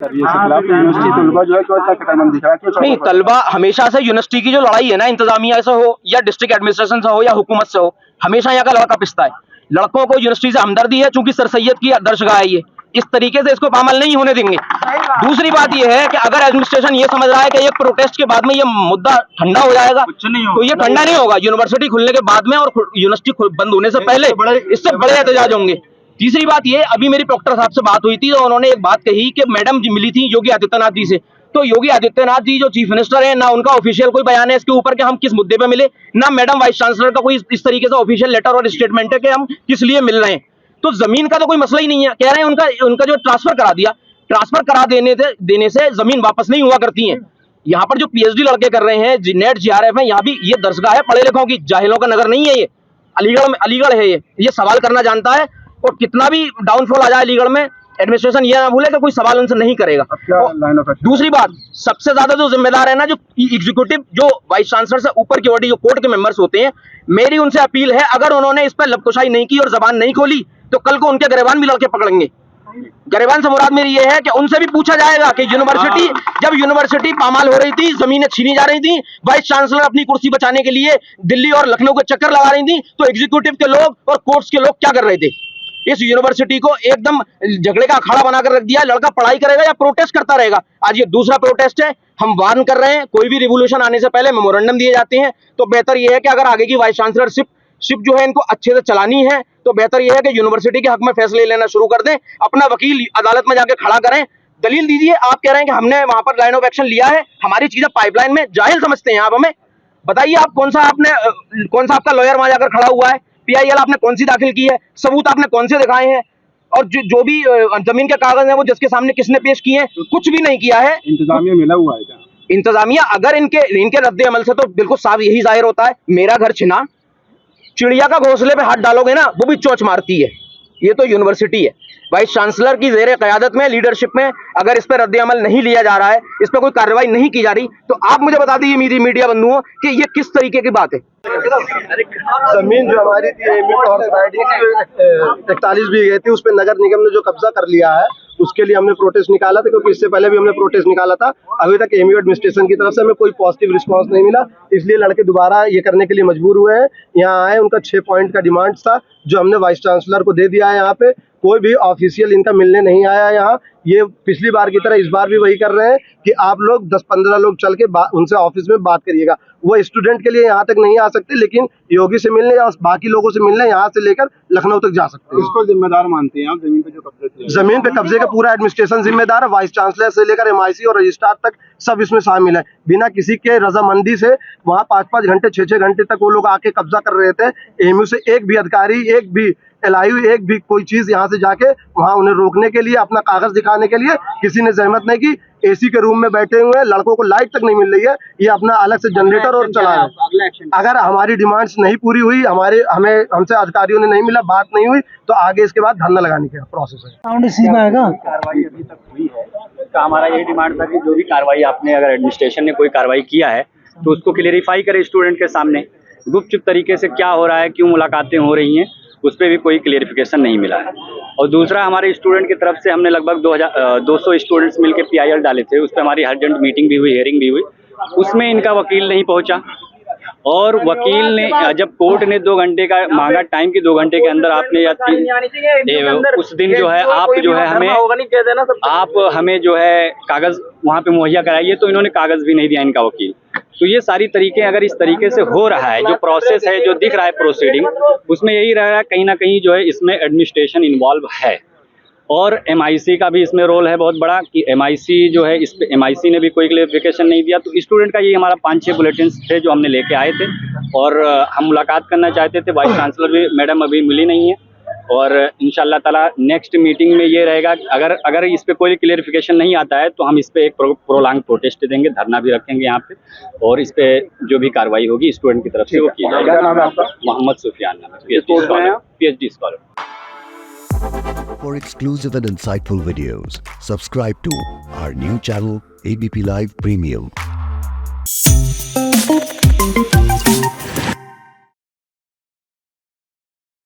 University तलबा जो है क्यों इतना फिक्रमंद दिख रहा है, क्यों? नहीं, तलबा हमेशा से यूनिवर्सिटी की जो लड़ाई है ना, इंतजामिया से हो या डिस्ट्रिक्ट एडमिनिस्ट्रेशन से हो या हुकूमत से हो, हमेशा यहाँ का लड़का पिसता है। लड़कों को यूनिवर्सिटी से हमदर्दी है, चूंकि सर सैयद की दर्शगाह है ये, इस तरीके से इसको पामाल नहीं होने देंगे। दूसरी बात ये है कि अगर एडमिनिस्ट्रेशन ये समझ रहा है कि ये प्रोटेस्ट के बाद में ये मुद्दा ठंडा हो जाएगा, तो ये ठंडा नहीं होगा। यूनिवर्सिटी खुलने के बाद में और यूनिवर्सिटी बंद होने से पहले इससे बड़े एहतजाज होंगे। तीसरी बात ये, अभी मेरी प्रॉक्टर साहब से बात हुई थी तो उन्होंने एक बात कही कि मैडम जी मिली थी योगी आदित्यनाथ जी से, तो योगी आदित्यनाथ जी जो चीफ मिनिस्टर है ना, उनका ऑफिशियल कोई बयान है इसके ऊपर कि हम किस मुद्दे पे मिले, ना मैडम वाइस चांसलर का कोई इस तरीके से ऑफिशियल लेटर और स्टेटमेंट है कि हम किस लिए मिल रहे हैं। तो जमीन का तो कोई मसला ही नहीं है। कह रहे हैं उनका जो ट्रांसफर करा दिया, ट्रांसफर करा देने से जमीन वापस नहीं हुआ करती है। यहाँ पर जो पीएचडी लड़के कर रहे हैं, नेट जीआरएफ है, यहाँ भी ये दरसगाह है पढ़े लिखों की, जाहिलों का नगर नहीं है ये। अलीगढ़ है ये सवाल करना जानता है, और कितना भी डाउनफॉल आ जाए अलीगढ़ में, एडमिनिस्ट्रेशन ये ना भूले कि कोई सवाल उनसे नहीं करेगा। दूसरी बात, सबसे ज्यादा जो जिम्मेदार है ना, जो एग्जीक्यूटिव, जो वाइस चांसलर से ऊपर की बॉडी, जो कोर्ट के मेंबर्स होते हैं, मेरी उनसे अपील है, अगर उन्होंने इस पर लबकुशाई नहीं की और जबान नहीं खोली तो कल को उनके गिरबान भी लड़के पकड़ेंगे। गिरबान से मुराद मेरी ये है कि उनसे भी पूछा जाएगा कि जब यूनिवर्सिटी पामाल हो रही थी, जमीनें छीनी जा रही थी, वाइस चांसलर अपनी कुर्सी बचाने के लिए दिल्ली और लखनऊ के चक्कर लगा रही थी, तो एग्जीक्यूटिव के लोग और कोर्ट्स के लोग क्या कर रहे थे? इस यूनिवर्सिटी को एकदम झगड़े का अखाड़ा बनाकर रख दिया। लड़का पढ़ाई करेगा या प्रोटेस्ट करता रहेगा। आज ये दूसरा प्रोटेस्ट है। हम वार्न कर रहे हैं, कोई भी रिवोल्यूशन आने से पहले मेमोरेंडम दिए जाते हैं, तो बेहतर यह है कि अगर आगे की वाइस चांसलरशिप जो है इनको अच्छे से चलानी है, तो बेहतर यह है कि यूनिवर्सिटी के हक में फैसले लेना शुरू कर दें, अपना वकील अदालत में जाके खड़ा करें, दलील दीजिए। आप कह रहे हैं कि हमने वहां पर लाइन ऑफ एक्शन लिया है, हमारी चीजें पाइपलाइन में, जाहिल समझते हैं आप हमें। बताइए आप कौन सा आपका लॉयर वहां जाकर खड़ा हुआ है, पीआईएल आपने कौन सी दाखिल की है, सबूत आपने कौन से दिखाए हैं, और जो भी जमीन के कागज है वो जिसके सामने किसने पेश किए हैं? कुछ भी नहीं किया है। इंतजामिया मिला हुआ है क्या? इंतजामिया अगर इनके रद्द अमल से तो बिल्कुल साफ यही जाहिर होता है, मेरा घर छिना, चिड़िया का घोंसले पे हाथ डालोगे ना वो भी चोंच मारती है। ये तो यूनिवर्सिटी है, वाइस चांसलर की जेर क़यादत में, लीडरशिप में, अगर इस पर रद्द अमल नहीं लिया जा रहा है, इस पर कोई कार्रवाई नहीं की जा रही, तो आप मुझे बता दीजिए मीडिया बंधुओं कि ये किस तरीके की बात है। जमीन जो हमारी थी 41 बीघे थी, उस पर नगर निगम ने जो कब्जा कर लिया है, उसके लिए हमने प्रोटेस्ट निकाला था, क्योंकि इससे पहले भी हमने प्रोटेस्ट निकाला था। अभी तक एमयू एडमिनिस्ट्रेशन की तरफ से हमें कोई पॉजिटिव रिस्पांस नहीं मिला, इसलिए लड़के दोबारा ये करने के लिए मजबूर हुए हैं। यहाँ आए, उनका 6 पॉइंट का डिमांड था जो हमने वाइस चांसलर को दे दिया है। यहाँ पे कोई भी ऑफिशियल इनका मिलने नहीं आया। यहाँ ये पिछली बार की तरह इस बार भी वही कर रहे हैं कि आप लोग 10-15 लोग चल के उनसे ऑफिस में बात करिएगा। वो स्टूडेंट के लिए यहाँ तक नहीं आ सकते, लेकिन योगी से मिलने या बाकी लोगों से मिलने यहाँ से लेकर लखनऊ तक जा सकते हैं। इसको जिम्मेदार मानते हैं आप? जमीन पे जो कब्जे, जमीन पे कब्जे का पूरा एडमिनिस्ट्रेशन जिम्मेदार है, वाइस चांसलर से लेकर MIC और रजिस्ट्रार तक सब इसमें शामिल है। बिना किसी के रजामंदी से वहाँ 5-5 घंटे 6-6 घंटे तक वो लोग आके कब्जा कर रहे थे। एमयू से एक भी अधिकारी, एक भी LIU, एक भी कोई चीज यहाँ से जाके वहाँ उन्हें रोकने के लिए, अपना कागज दिखाने के लिए किसी ने जहमत नहीं की। AC के रूम में बैठे हुए हैं, लड़कों को लाइट तक नहीं मिल रही है, ये अपना अलग से जनरेटर और चला रहे हैं। अगर हमारी डिमांड्स नहीं पूरी हुई, हमसे अधिकारियों ने नहीं मिला, बात नहीं हुई, तो आगे इसके बाद धरना लगाने का प्रोसेस है। कार्रवाई अभी तक हुई है, तो हमारा यही डिमांड था कि जो भी कार्रवाई आपने, अगर एडमिनिस्ट्रेशन ने कोई कार्रवाई किया है तो उसको क्लियरिफाई करे स्टूडेंट के सामने। गुपचुप तरीके से क्या हो रहा है, क्यों मुलाकातें हो रही हैं, उस पर भी कोई क्लियरिफिकेशन नहीं मिला है। और दूसरा, हमारे स्टूडेंट की तरफ से हमने लगभग 200 स्टूडेंट्स मिलकर PIL डाले थे, उस पर हमारी अर्जेंट मीटिंग भी हुई, हियरिंग भी हुई, उसमें इनका वकील नहीं पहुंचा। और वकील ने, जब कोर्ट ने 2 घंटे का मांगा टाइम, की 2 घंटे के अंदर आपने उस दिन जो है आप हमें जो है कागज वहाँ पे मुहैया कराइए, तो इन्होंने कागज भी नहीं दिया इनका वकील। तो ये सारी तरीके अगर इस तरीके से हो रहा है, जो प्रोसेस है, जो दिख रहा है प्रोसीडिंग, उसमें यही रह रहा है कहीं ना कहीं जो है इसमें एडमिनिस्ट्रेशन इन्वॉल्व है। और MIC का भी इसमें रोल है बहुत बड़ा, कि MIC जो है, इस पे MIC ने भी कोई क्लेरिफिकेशन नहीं दिया। तो स्टूडेंट का ये हमारा 5-6 बुलेटिन्स थे जो हमने लेके आए थे, और हम मुलाकात करना चाहते थे। वाइस चांसलर भी मैडम अभी मिली नहीं है, और इंशाल्लाह ताला नेक्स्ट मीटिंग में ये रहेगा, अगर इस पे कोई क्लियरिफिकेशन नहीं आता है तो हम इस पे एक प्रोलॉन्ग प्रोटेस्ट देंगे, धरना भी रखेंगे यहाँ पे, और इस पे जो भी कार्रवाई होगी स्टूडेंट की तरफ से वो की जाएगी। क्या नाम है आपका? मोहम्मद सुफियान नाम है, PhD scholar. For exclusive and insightful videos, subscribe to our new channel ABP Live Premium.